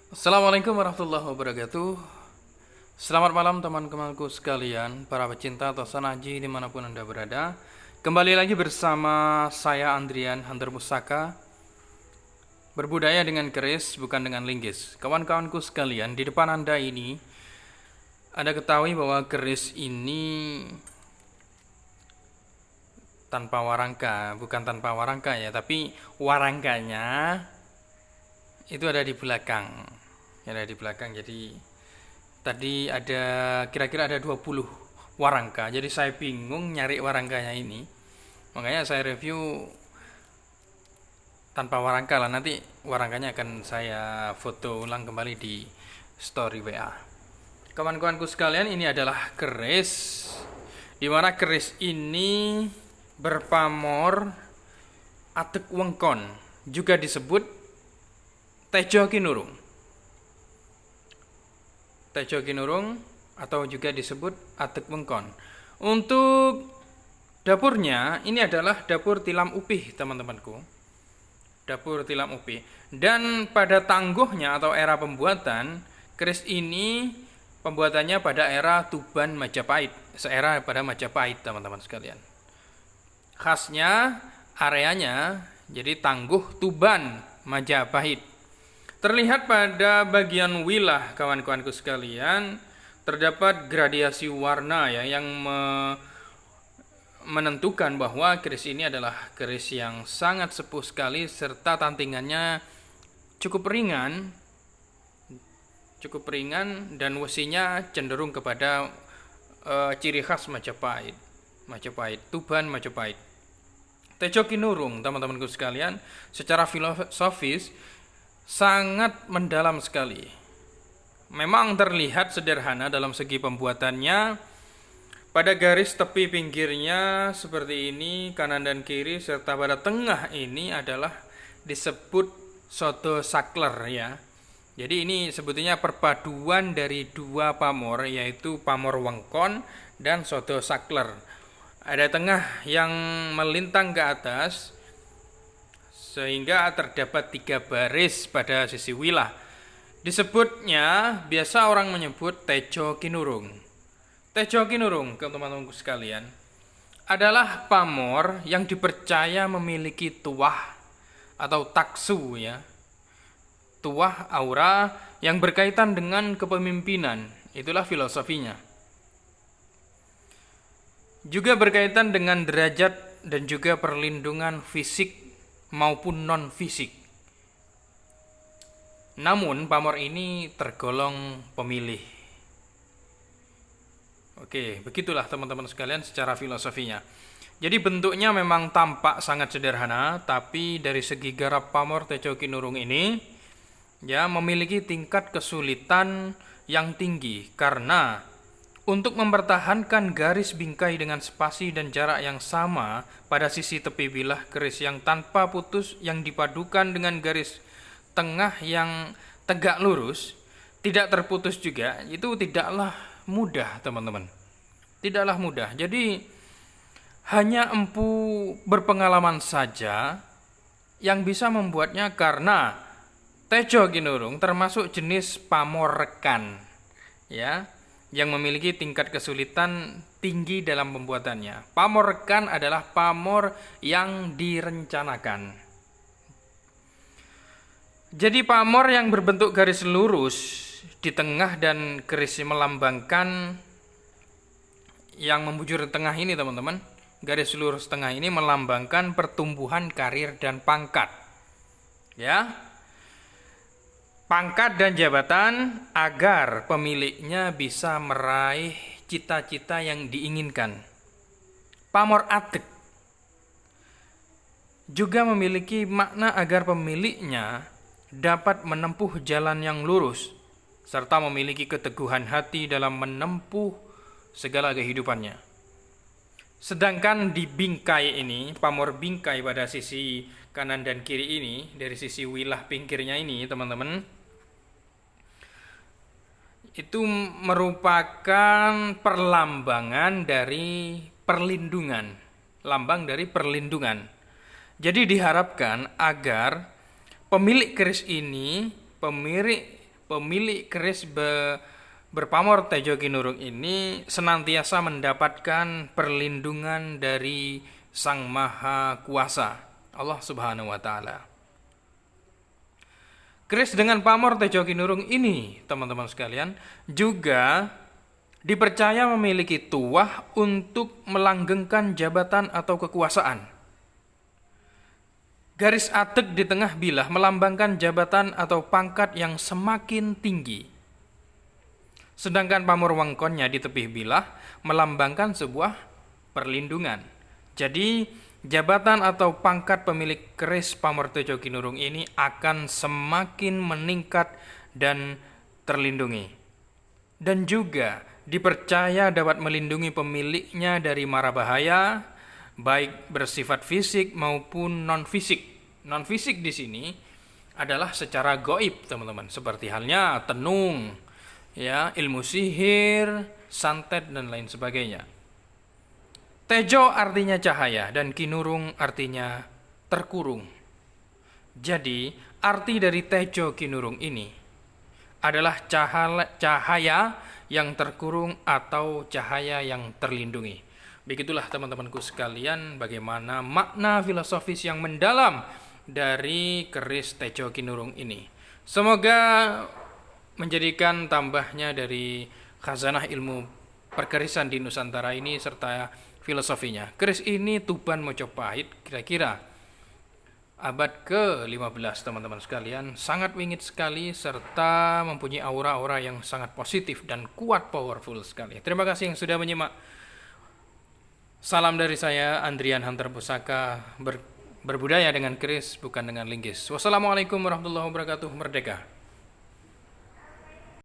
Assalamualaikum warahmatullahi wabarakatuh. Selamat malam teman-temanku sekalian, para pecinta Tosan Haji dimanapun Anda berada. Kembali lagi bersama saya Andrian Hunter Pusaka. Berbudaya dengan keris, bukan dengan linggis. Kawan-kawanku sekalian, di depan Anda ini Anda ketahui bahwa keris ini tanpa warangka, bukan tanpa warangka ya, tapi warangkanya itu ada di belakang. Ada di belakang. Jadi tadi ada kira-kira ada 20 warangka. Jadi saya bingung nyari warangkanya ini. Makanya saya review tanpa warangka lah. Nanti warangkanya akan saya foto ulang kembali di story WA. Kawan-kawanku sekalian, ini adalah keris, di mana keris ini berpamor Atek Wengkon, juga disebut Tejo Kinurung. Tejo Kinurung atau juga disebut Atek Wengkon. Untuk dapurnya, ini adalah dapur tilam upih, teman-temanku. Dapur tilam upih. Dan pada tangguhnya atau era pembuatan, keris ini pembuatannya pada era Tuban Majapahit. Seera pada Majapahit, teman-teman sekalian. Khasnya areanya jadi tangguh Tuban Majapahit. Terlihat pada bagian wilah, kawan-kawanku sekalian, terdapat gradasi warna ya yang menentukan bahwa keris ini adalah keris yang sangat sepuh sekali, serta tantingannya cukup ringan dan wesinya cenderung kepada ciri khas Majapahit, Tuban Majapahit. Tejo Kinurung, teman-temanku sekalian, secara filosofis sangat mendalam sekali. Memang terlihat sederhana dalam segi pembuatannya. Pada garis tepi pinggirnya seperti ini, kanan dan kiri, serta pada tengah ini adalah disebut sodo sakler ya. Jadi ini sebetulnya perpaduan dari dua pamor, yaitu pamor Wengkon dan sodo sakler. Ada tengah yang melintang ke atas, sehingga terdapat 3 baris pada sisi wilah. Disebutnya, biasa orang menyebut Tejo Kinurung. Tejo Kinurung, teman-temanku sekalian, adalah pamor yang dipercaya memiliki tuah atau taksu ya. Tuah aura yang berkaitan dengan kepemimpinan. Itulah filosofinya. Juga berkaitan dengan derajat dan juga perlindungan fisik maupun non-fisik. Namun pamor ini tergolong pemilih. Oke, begitulah teman-teman sekalian secara filosofinya. Jadi bentuknya memang tampak sangat sederhana, tapi dari segi garap pamor Tejo Kinurung ini ya memiliki tingkat kesulitan yang tinggi, karena untuk mempertahankan garis bingkai dengan spasi dan jarak yang sama pada sisi tepi bilah keris yang tanpa putus yang dipadukan dengan garis tengah yang tegak lurus, tidak terputus juga, itu tidaklah mudah, teman-teman. Tidaklah mudah. Jadi hanya empu berpengalaman saja yang bisa membuatnya, karena Tejo Kinurung termasuk jenis pamor rekan ya, yang memiliki tingkat kesulitan tinggi dalam pembuatannya. Pamor rekan adalah pamor yang direncanakan. Jadi pamor yang berbentuk garis lurus di tengah dan keris melambangkan yang membujur tengah ini, teman-teman. Garis lurus tengah ini melambangkan pertumbuhan karir dan pangkat. Ya. Pangkat dan jabatan agar pemiliknya bisa meraih cita-cita yang diinginkan. Pamor Atek juga memiliki makna agar pemiliknya dapat menempuh jalan yang lurus, serta memiliki keteguhan hati dalam menempuh segala kehidupannya. Sedangkan di bingkai ini, pamor bingkai pada sisi kanan dan kiri ini, dari sisi wilah pinggirnya ini, teman-teman, itu merupakan perlambangan dari perlindungan, lambang dari perlindungan. Jadi diharapkan agar pemilik keris ini, pemilik keris berpamor Tejo Kinurung ini senantiasa mendapatkan perlindungan dari Sang Maha Kuasa, Allah Subhanahu wa taala. Keris dengan pamor Tejo Kinurung ini, teman-teman sekalian, juga dipercaya memiliki tuah untuk melanggengkan jabatan atau kekuasaan. Garis atek di tengah bilah melambangkan jabatan atau pangkat yang semakin tinggi. Sedangkan pamor wengkonnya di tepi bilah melambangkan sebuah perlindungan. Jadi, jabatan atau pangkat pemilik keris pamor Tejo Kinurung ini akan semakin meningkat dan terlindungi. Dan juga dipercaya dapat melindungi pemiliknya dari mara bahaya, baik bersifat fisik maupun non-fisik. Non-fisik di sini adalah secara gaib, teman-teman, seperti halnya tenung, ya, ilmu sihir, santet dan lain sebagainya. Tejo artinya cahaya dan Kinurung artinya terkurung. Jadi, arti dari Tejo Kinurung ini adalah cahaya yang terkurung atau cahaya yang terlindungi. Begitulah teman-temanku sekalian bagaimana makna filosofis yang mendalam dari keris Tejo Kinurung ini. Semoga menjadikan tambahnya dari khazanah ilmu perkerisan di Nusantara ini serta filosofinya. Keris ini Tuban Mojopahit kira-kira abad ke-15, teman-teman sekalian. Sangat wingit sekali serta mempunyai aura-aura yang sangat positif dan kuat, powerful sekali. Terima kasih yang sudah menyimak. Salam dari saya, Andrian Hunter Pusaka, berbudaya dengan keris bukan dengan linggis. Wassalamualaikum warahmatullahi wabarakatuh. Merdeka.